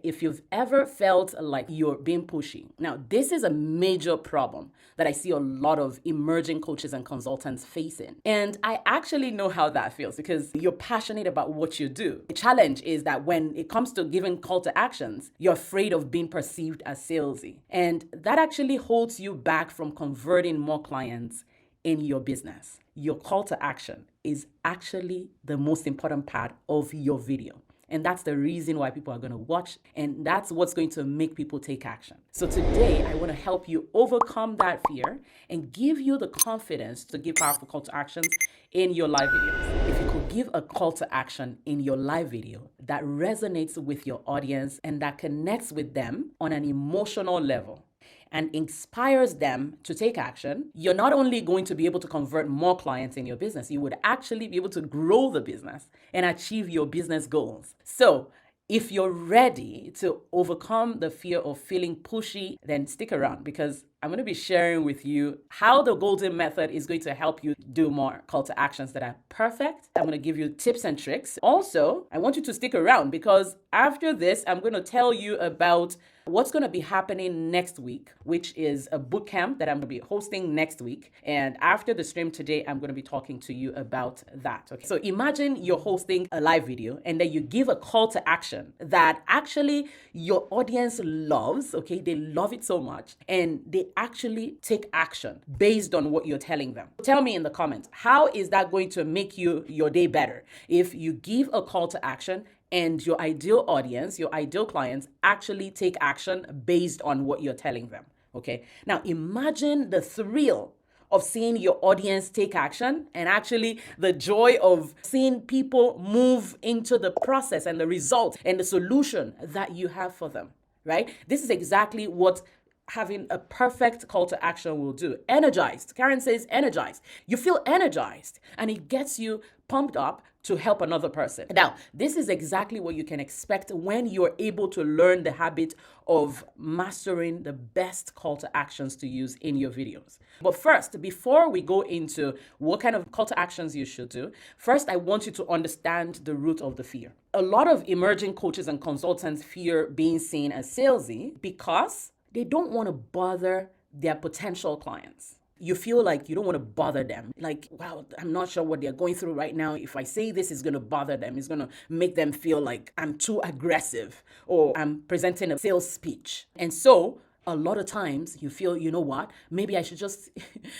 If you've ever felt like you're being pushy, now this is a major problem that I see a lot of emerging coaches and consultants facing. And I actually know how that feels because you're passionate about what you do. The challenge is that when it comes to giving call to actions, you're afraid of being perceived as salesy. And that actually holds you back from converting more clients in your business. Your call to action is actually the most important part of your video. And that's the reason why people are going to watch. And that's what's going to make people take action. So today, I want to help you overcome that fear and give you the confidence to give powerful call to actions in your live videos. If you could give a call to action in your live video that resonates with your audience and that connects with them on an emotional level, and inspires them to take action, you're not only going to be able to convert more clients in your business, you would actually be able to grow the business and achieve your business goals. So if you're ready to overcome the fear of feeling pushy, then stick around because I'm going to be sharing with you how the golden method is going to help you do more call to actions that are perfect. I'm going to give you tips and tricks. Also, I want you to stick around because after this, I'm going to tell you about what's going to be happening next week, which is a bootcamp that I'm going to be hosting next week. And after the stream today, I'm going to be talking to you about that. Okay. So imagine you're hosting a live video and then you give a call to action that actually your audience loves. Okay. They love it so much and they actually take action based on what you're telling them. Tell me in the comments, how is that going to make your day better? If you give a call to action and your ideal audience, your ideal clients actually take action based on what you're telling them, okay? Now imagine the thrill of seeing your audience take action and actually the joy of seeing people move into the process and the result and the solution that you have for them, right? This is exactly what having a perfect call to action will do. Energized. Karen says energized. You feel energized and it gets you pumped up to help another person. Now, this is exactly what you can expect when you're able to learn the habit of mastering the best call to actions to use in your videos. But first, before we go into what kind of call to actions you should do, first, I want you to understand the root of the fear. A lot of emerging coaches and consultants fear being seen as salesy because they don't want to bother their potential clients. You feel like you don't want to bother them. Like, wow, I'm not sure what they're going through right now. If I say this, it's going to bother them. It's going to make them feel like I'm too aggressive or I'm presenting a sales speech. And so a lot of times you feel, you know what, maybe I should just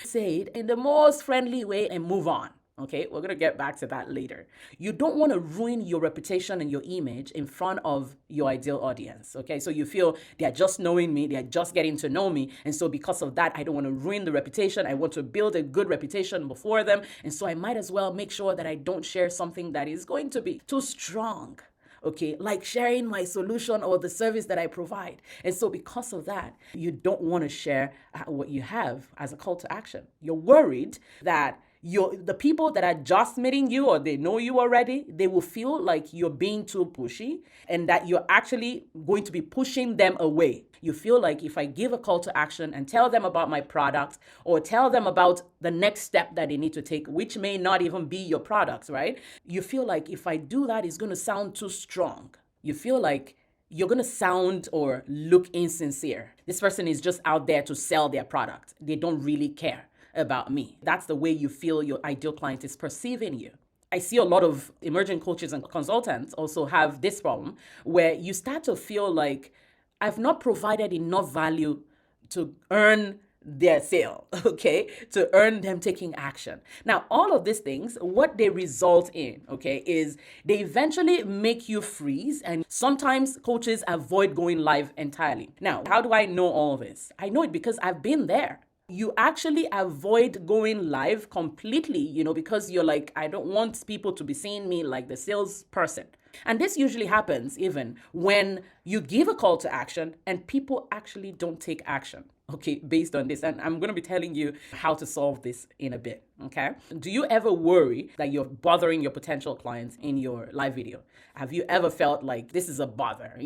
say it in the most friendly way and move on. Okay, we're going to get back to that later. You don't want to ruin your reputation and your image in front of your ideal audience. Okay, so you feel they're just knowing me, they're just getting to know me. And so because of that, I don't want to ruin the reputation. I want to build a good reputation before them. And so I might as well make sure that I don't share something that is going to be too strong. Okay, like sharing my solution or the service that I provide. And so because of that, you don't want to share what you have as a call to action. You're worried that the people that are just meeting you or they know you already, they will feel like you're being too pushy and that you're actually going to be pushing them away. You feel like if I give a call to action and tell them about my product or tell them about the next step that they need to take, which may not even be your product, right? You feel like if I do that, it's going to sound too strong. You feel like you're going to sound or look insincere. This person is just out there to sell their product. They don't really care about me. That's the way you feel your ideal client is perceiving you. I see a lot of emerging coaches and consultants also have this problem where you start to feel like I've not provided enough value to earn their sale, okay, to earn them taking action. Now, all of these things, what they result in, okay, is they eventually make you freeze, and sometimes coaches avoid going live entirely. Now, how do I know all of this? I know it because I've been there. You actually avoid going live completely, because you're like, I don't want people to be seeing me like the salesperson. And this usually happens even when you give a call to action and people actually don't take action, okay, based on this. And I'm going to be telling you how to solve this in a bit, Okay. Do you ever worry that you're bothering your potential clients in your live video? Have you ever felt like this is a bother?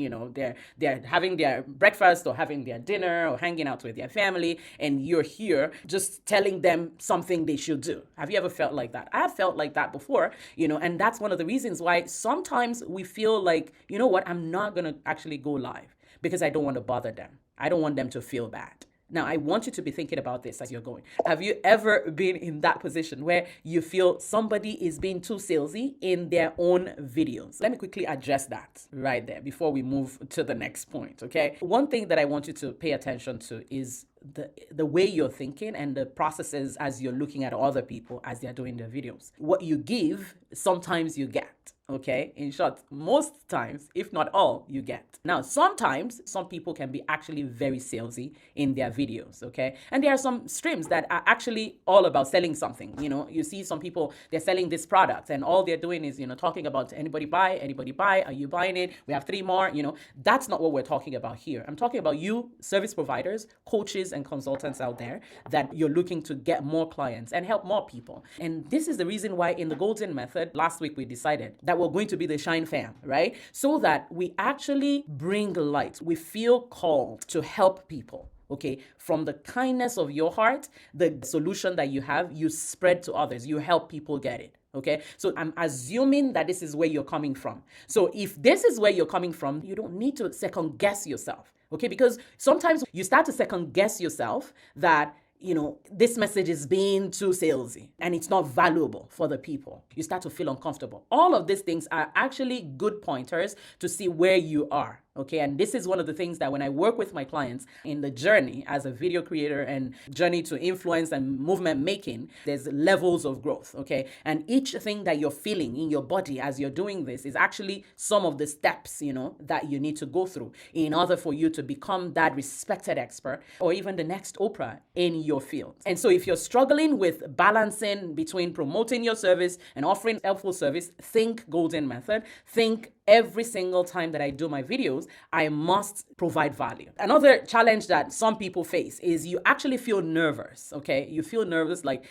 They're having their breakfast or having their dinner or hanging out with their family, and you're here just telling them something they should do. Have you ever felt like that? I have felt like that before, and that's one of the reasons why sometimes we feel like, you know what, I'm not gonna actually go live because I don't want to bother them. I don't want them to feel bad. Now, I want you to be thinking about this as you're going. Have you ever been in that position where you feel somebody is being too salesy in their own videos? Let me quickly address that right there before we move to the next point, okay? One thing that I want you to pay attention to is the way you're thinking and the processes as you're looking at other people as they're doing their videos. What you give, sometimes you get. Okay, in short, most times, if not all, you get. Now, sometimes some people can be actually very salesy in their videos, okay? And there are some streams that are actually all about selling something. You see some people, they're selling this product and all they're doing is, talking about anybody buy, are you buying it? We have 3 more, That's not what we're talking about here. I'm talking about you, service providers, coaches, and consultants out there that you're looking to get more clients and help more people. And this is the reason why in the Golden Method, last week we decided that we're going to be the Shine Fam, right? So that we actually bring light. We feel called to help people. Okay, from the kindness of your heart, the solution that you have, you spread to others. You help people get it. Okay, so I'm assuming that this is where you're coming from. So if this is where you're coming from, you don't need to second guess yourself. Okay, because sometimes you start to second guess yourself that this message is being too salesy and it's not valuable for the people. You start to feel uncomfortable. All of these things are actually good pointers to see where you are. Okay, and this is one of the things that when I work with my clients in the journey as a video creator and journey to influence and movement making, there's levels of growth. Okay, and each thing that you're feeling in your body as you're doing this is actually some of the steps, that you need to go through in order for you to become that respected expert or even the next Oprah in your field. And so if you're struggling with balancing between promoting your service and offering helpful service, think Golden Method. Think every single time that I do my videos, I must provide value. Another challenge that some people face is you actually feel nervous, okay? You feel nervous, like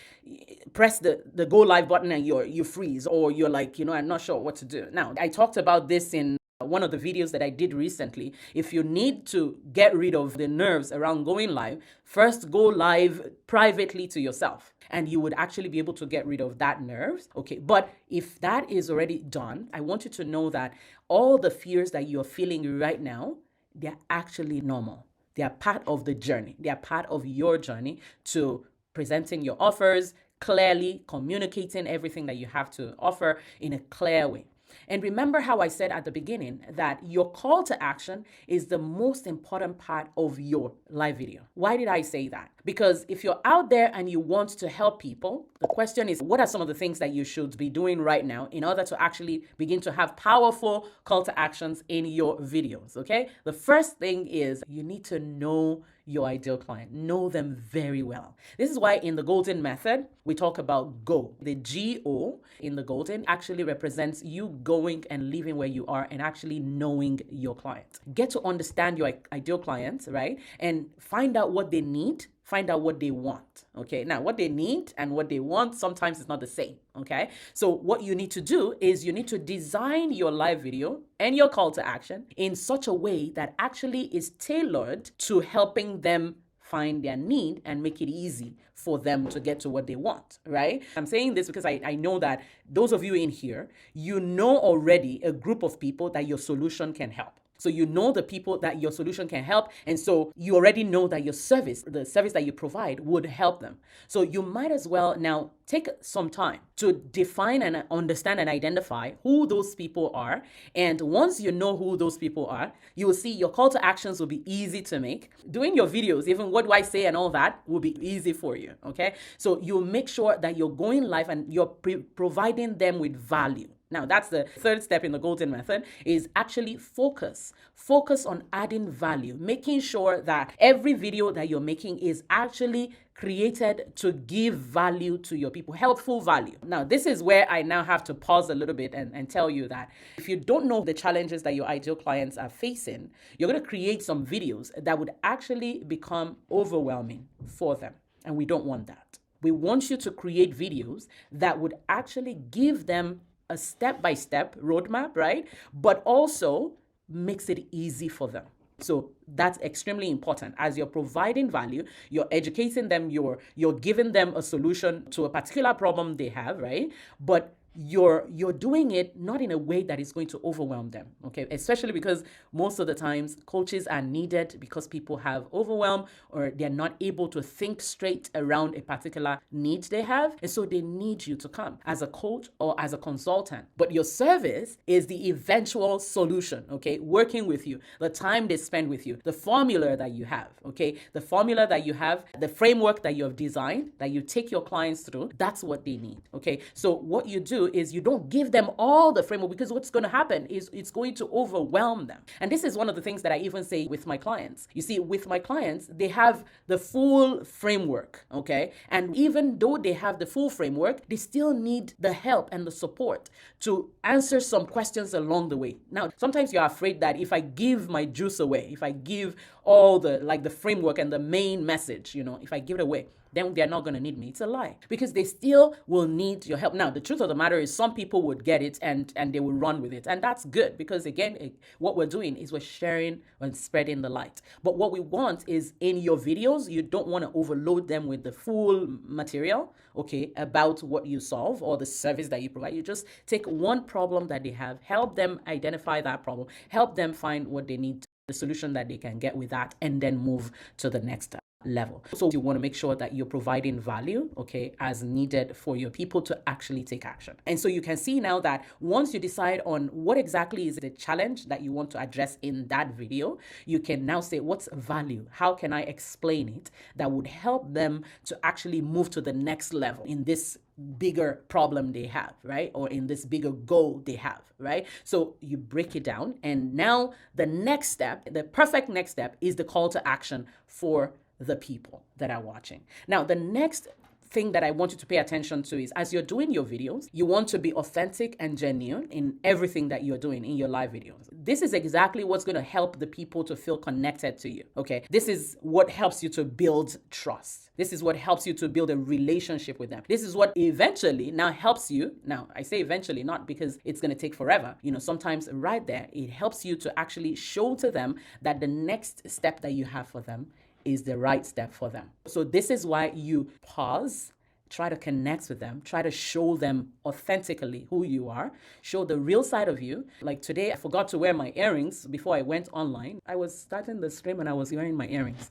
press the go live button and you freeze, or you're like, I'm not sure what to do. Now, I talked about this in one of the videos that I did recently. If you need to get rid of the nerves around going live, first go live privately to yourself and you would actually be able to get rid of that nerves. Okay, but if that is already done, I want you to know that all the fears that you're feeling right now, they're actually normal. They are part of the journey. They are part of your journey to presenting your offers clearly, communicating everything that you have to offer in a clear way. And remember how I said at the beginning that your call to action is the most important part of your live video. Why did I say that? Because if you're out there and you want to help people, the question is, what are some of the things that you should be doing right now in order to actually begin to have powerful call to actions in your videos, okay? The first thing is you need to know your ideal client. Know them very well. This is why in the Golden Method, we talk about GO. The GO in the Golden actually represents you going and living where you are and actually knowing your client. Get to understand your ideal clients, right? And find out what they need. Find out what they want, okay? Now, what they need and what they want sometimes is not the same, okay? So what you need to do is you need to design your live video and your call to action in such a way that actually is tailored to helping them find their need and make it easy for them to get to what they want, right? I'm saying this because I know that those of you in here, you know already a group of people that your solution can help. So you know the people that your solution can help. And so you already know that your service, the service that you provide would help them. So you might as well now take some time to define and understand and identify who those people are. And once you know who those people are, you will see your call to actions will be easy to make. Doing your videos, even what do I say and all that will be easy for you, okay? So you'll make sure that you're going live and you're providing them with value. Now, that's the third step in the Golden Method, is actually focus. Focus on adding value, making sure that every video that you're making is actually created to give value to your people, helpful value. Now, this is where I now have to pause a little bit and tell you that if you don't know the challenges that your ideal clients are facing, you're going to create some videos that would actually become overwhelming for them. And we don't want that. We want you to create videos that would actually give them a step-by-step roadmap, right? But also makes it easy for them. So that's extremely important. As you're providing value, you're educating them, you're giving them a solution to a particular problem they have, right? But you're doing it not in a way that is going to overwhelm them, okay? Especially because most of the times coaches are needed because people have overwhelm or they're not able to think straight around a particular need they have, and so they need you to come as a coach or as a consultant. But your service is the eventual solution, okay? Working with you, the time they spend with you, the formula that you have, okay? The formula that you have, the framework that you have designed, that you take your clients through, that's what they need, okay? So what you do is you don't give them all the framework, because what's going to happen is it's going to overwhelm them. And this is one of the things that I even say with my clients. You see, with my clients, they have the full framework, okay? And even though they have the full framework, they still need the help and the support to answer some questions along the way. Now, sometimes you're afraid that if I give my juice away, if I give all the framework and the main message, if I give it away, then they're not going to need me. It's a lie, because they still will need your help. Now, the truth of the matter is some people would get it and they will run with it. And that's good, because again, what we're doing is we're sharing and spreading the light. But what we want is, in your videos, you don't want to overload them with the full material, okay, about what you solve or the service that you provide. You just take one problem that they have, help them identify that problem, help them find what they need, the solution that they can get with that, and then move to the next level. So you want to make sure that you're providing value, okay, as needed for your people to actually take action. And so you can see now that once you decide on what exactly is the challenge that you want to address in that video, you can now say, what's value? How can I explain it that would help them to actually move to the next level in this bigger problem they have, right? Or in this bigger goal they have, right? So you break it down, and now the next step, the perfect next step, is the call to action for the people that are watching. Now, the next thing that I want you to pay attention to is, as you're doing your videos, you want to be authentic and genuine in everything that you're doing in your live videos. This is exactly what's going to help the people to feel connected to you, okay? This is what helps you to build trust. This is what helps you to build a relationship with them. This is what eventually now helps you. Now, I say eventually, not because it's going to take forever. Sometimes right there, it helps you to actually show to them that the next step that you have for them is the right step for them. So this is why you pause, try to connect with them, try to show them authentically who you are, show the real side of you. Like today, I forgot to wear my earrings before I went online. I was starting the stream and I was wearing my earrings.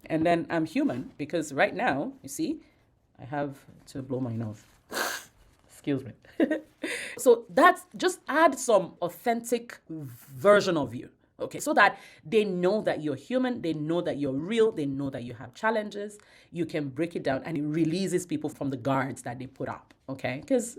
And then I'm human, because right now, you see, I have to blow my nose. Excuse me. So that's just add some authentic version of you. Okay, so that they know that you're human, they know that you're real, they know that you have challenges. You can break it down, and it releases people from the guards that they put up, okay? Because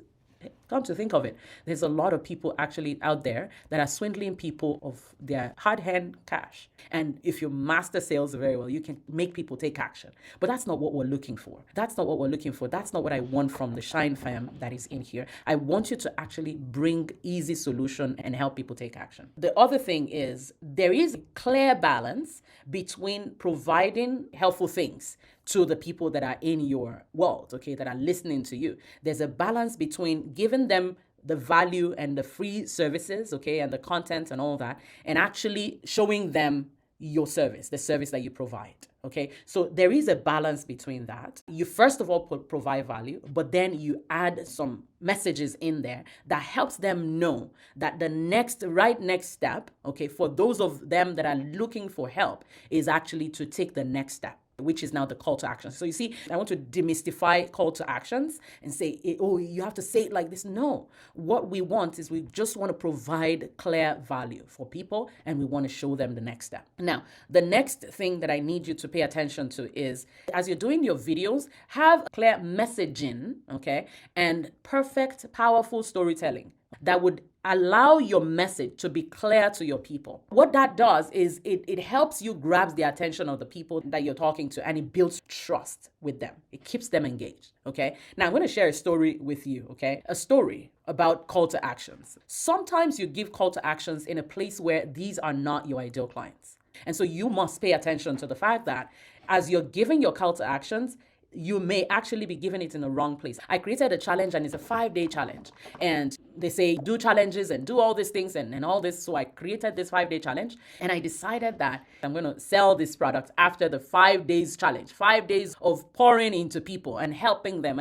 come to think of it, there's a lot of people actually out there that are swindling people of their hard-earned cash. And if you master sales very well, you can make people take action. But that's not what we're looking for. That's not what we're looking for. That's not what I want from the Shine fam that is in here. I want you to actually bring easy solution and help people take action. The other thing is, there is a clear balance between providing helpful things to the people that are in your world, okay, that are listening to you. There's a balance between giving them the value and the free services, okay, and the content and all that, and actually showing them your service, the service that you provide, okay? So there is a balance between that. You first of all provide value, but then you add some messages in there that helps them know that the next step, okay, for those of them that are looking for help, is actually to take the next step, which is now the call to action. So you see, I want to demystify call to actions and say, oh, you have to say it like this. No, what we want is, we just want to provide clear value for people, and we want to show them the next step. Now, the next thing that I need you to pay attention to is, as you're doing your videos, have clear messaging, okay, and perfect, powerful storytelling that would allow your message to be clear to your people. What that does is it helps you grab the attention of the people that you're talking to, and it builds trust with them. It keeps them engaged, okay? Now, I'm going to share a story with you, okay? A story about call to actions. Sometimes you give call to actions in a place where these are not your ideal clients. And so you must pay attention to the fact that as you're giving your call to actions, you may actually be giving it in the wrong place. I created a challenge, and it's a 5-day challenge. And they say do challenges and do all these things and all this. So I created this 5-day challenge, and I decided that I'm going to sell this product after the 5 days challenge, 5 days of pouring into people and helping them,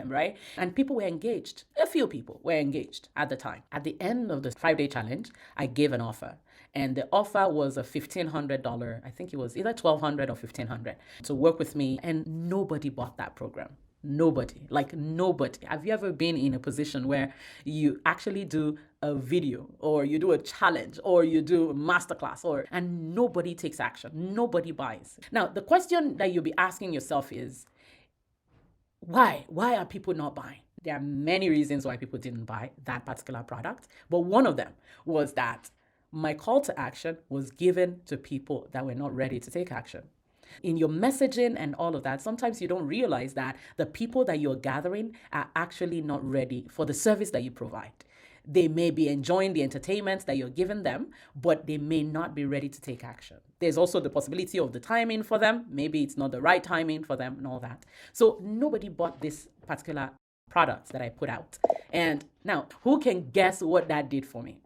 right? And people were engaged. A few people were engaged at the time. At the end of the 5-day challenge, I gave an offer. And the offer was a $1,500, I think it was either $1,200 or $1,500 to work with me. And nobody bought that program. Nobody. Have you ever been in a position where you actually do a video or you do a challenge or you do a masterclass and nobody takes action? Nobody buys. Now, the question that you'll be asking yourself is, why? Why are people not buying? There are many reasons why people didn't buy that particular product, but one of them was that my call to action was given to people that were not ready to take action. In your messaging and all of that, sometimes you don't realize that the people that you're gathering are actually not ready for the service that you provide. They may be enjoying the entertainment that you're giving them, but they may not be ready to take action. There's also the possibility of the timing for them. Maybe it's not the right timing for them and all that. So nobody bought this particular product that I put out. And now, who can guess what that did for me?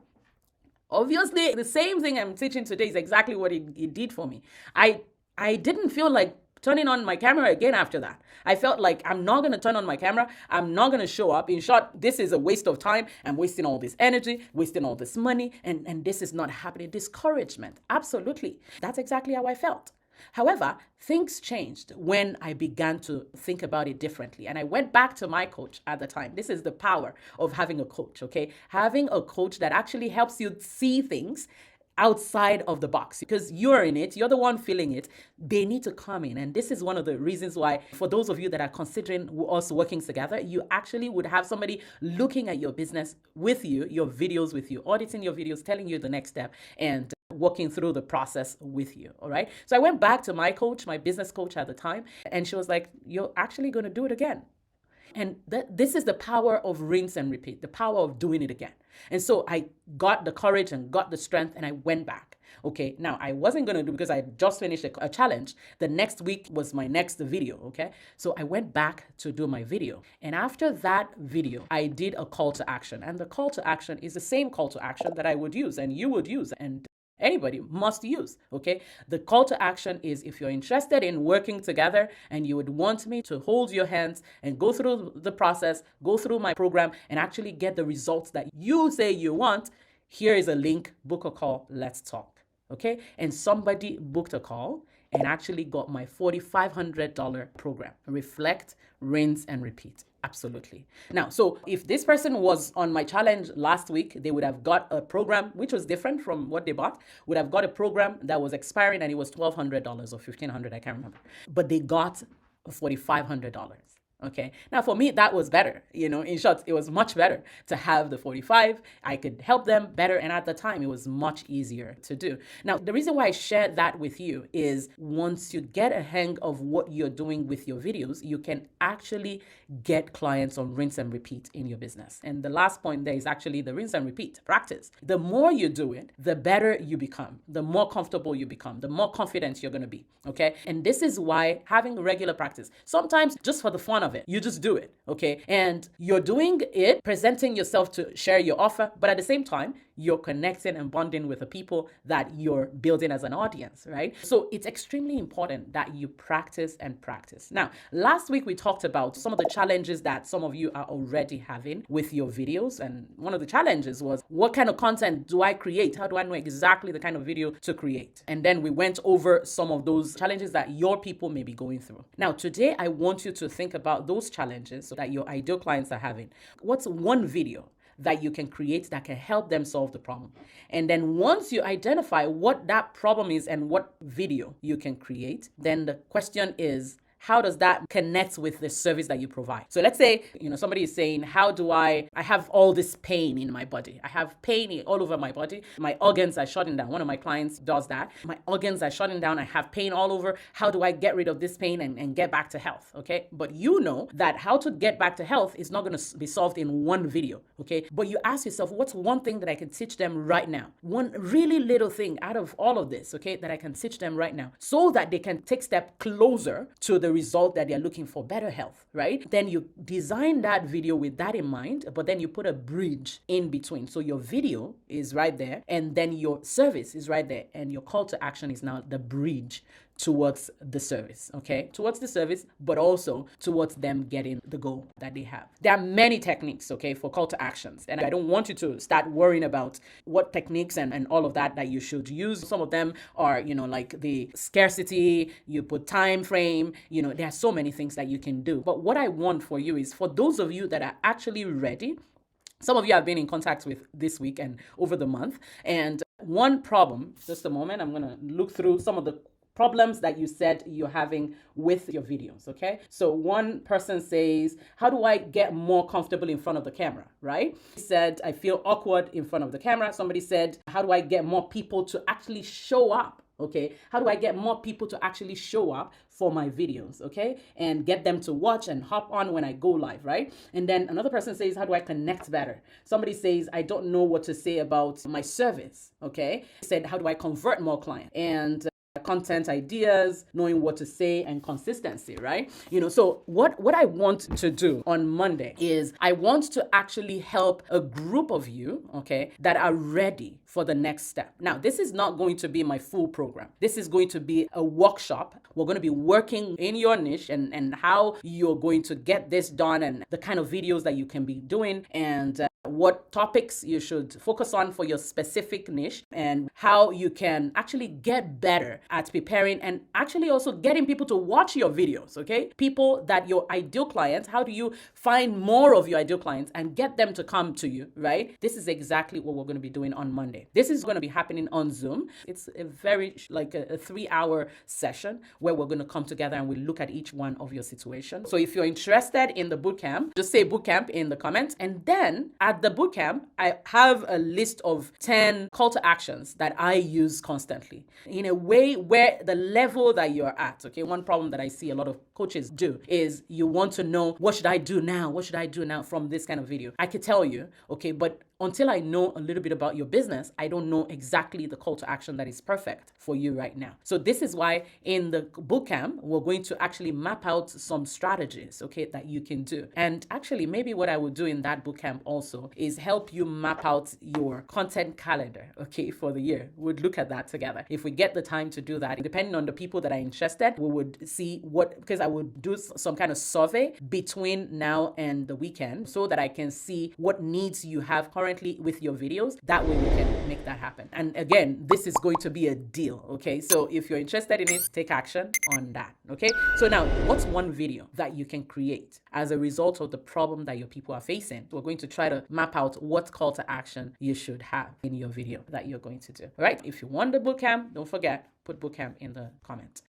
Obviously, the same thing I'm teaching today is exactly what it did for me. I didn't feel like turning on my camera again after that. I felt like I'm not going to turn on my camera. I'm not going to show up. In short, this is a waste of time. I'm wasting all this energy, wasting all this money, and this is not happening. Discouragement. Absolutely. That's exactly how I felt. However, things changed when I began to think about it differently. And I went back to my coach at the time. This is the power of having a coach, okay? Having a coach that actually helps you see things outside of the box, because you're in it, you're the one feeling it. They need to come in. And this is one of the reasons why, for those of you that are considering us working together, you actually would have somebody looking at your business with you, your videos with you, auditing your videos, telling you the next step, and working through the process with you. All right. So I went back to my coach, my business coach at the time, and she was like, you're actually going to do it again. And this is the power of rinse and repeat, the power of doing it again. And so I got the courage and got the strength, and I went back. Okay, now I wasn't going to do, because I just finished a challenge. The next week was my next video. Okay, so I went back to do my video. And after that video, I did a call to action. And the call to action is the same call to action that I would use and you would use. And anybody must use, okay? The call to action is, if you're interested in working together and you would want me to hold your hands and go through the process, go through my program and actually get the results that you say you want, here is a link, book a call, let's talk, okay? And somebody booked a call and actually got my $4,500 program. Reflect, rinse, and repeat. Absolutely. Now, so if this person was on my challenge last week, they would have got a program which was different from what they bought, would have got a program that was expiring, and it was $1,200 or $1,500, I can't remember. But they got $4,500. Okay. Now, for me, that was better. In short, it was much better to have the 45. I could help them better. And at the time, it was much easier to do. Now, the reason why I share that with you is, once you get a hang of what you're doing with your videos, you can actually get clients on rinse and repeat in your business. And the last point there is actually the rinse and repeat practice. The more you do it, the better you become, the more comfortable you become, the more confident you're going to be. Okay. And this is why having regular practice, sometimes just for the fun of it, you just do it. Okay. And you're doing it, presenting yourself to share your offer, but at the same time, you're connecting and bonding with the people that you're building as an audience, right? So it's extremely important that you practice and practice. Now, last week we talked about some of the challenges that some of you are already having with your videos. And one of the challenges was, what kind of content do I create? How do I know exactly the kind of video to create? And then we went over some of those challenges that your people may be going through. Now, today I want you to think about those challenges that your ideal clients are having. What's one video that you can create that can help them solve the problem? And then once you identify what that problem is and what video you can create, then the question is, how does that connect with the service that you provide? So let's say, somebody is saying, how do I have all this pain in my body. I have pain all over my body. My organs are shutting down. One of my clients does that. My organs are shutting down. I have pain all over. How do I get rid of this pain and get back to health? Okay. But you know that how to get back to health is not going to be solved in one video. Okay. But you ask yourself, what's one thing that I can teach them right now? One really little thing out of all of this, okay, that I can teach them right now so that they can take step closer to the result that they're looking for, better health, right? Then you design that video with that in mind, but then you put a bridge in between. So your video is right there, and then your service is right there, and your call to action is now the bridge towards the service, okay? Towards the service, but also towards them getting the goal that they have. There are many techniques, okay, for call to actions. And I don't want you to start worrying about what techniques and all of that you should use. Some of them are, like the scarcity, you put time frame, there are so many things that you can do. But what I want for you is for those of you that are actually ready. Some of you have been in contact with this week and over the month. And one problem, just a moment, I'm going to look through some of the problems that you said you're having with your videos, okay? So one person says, how do I get more comfortable in front of the camera, right? He said, I feel awkward in front of the camera. Somebody said, how do I get more people to actually show up? Okay, how do I get more people to actually show up for my videos, okay? And get them to watch and hop on when I go live, right? And then another person says, how do I connect better? Somebody says, I don't know what to say about my service, okay? Said, how do I convert more clients? And content ideas, knowing what to say, and consistency, right? So what I want to do on Monday is I want to actually help a group of you, okay, that are ready for the next step. Now, this is not going to be my full program. This is going to be a workshop. We're going to be working in your niche and how you're going to get this done and the kind of videos that you can be doing and what topics you should focus on for your specific niche and how you can actually get better at preparing and actually also getting people to watch your videos, okay? People that your ideal clients, how do you find more of your ideal clients and get them to come to you, right? This is exactly what we're going to be doing on Monday. This is going to be happening on Zoom. It's a very like a 3-hour session where we're going to come together and we look at each one of your situations. So if you're interested in the bootcamp, just say bootcamp in the comments. And then at the bootcamp, I have a list of 10 call to actions that I use constantly in a way where the level that you're at, okay? One problem that I see a lot of coaches do is you want to know, what should I do now? What should I do now from this kind of video? I could tell you, okay, but until I know a little bit about your business, I don't know exactly the call to action that is perfect for you right now. So this is why in the bootcamp, we're going to actually map out some strategies, okay, that you can do. And actually, maybe what I would do in that bootcamp also is help you map out your content calendar, okay, for the year. We'd look at that together. If we get the time to do that, depending on the people that are interested, we would see because I would do some kind of survey between now and the weekend so that I can see what needs you have currently with your videos. That way we can make that happen. And again, this is going to be a deal, okay? So if you're interested in it, take action on that, okay? So now, what's one video that you can create as a result of the problem that your people are facing? We're going to try to map out what call to action you should have in your video that you're going to do, all right? If you want the bootcamp, don't forget, put bootcamp in the comment.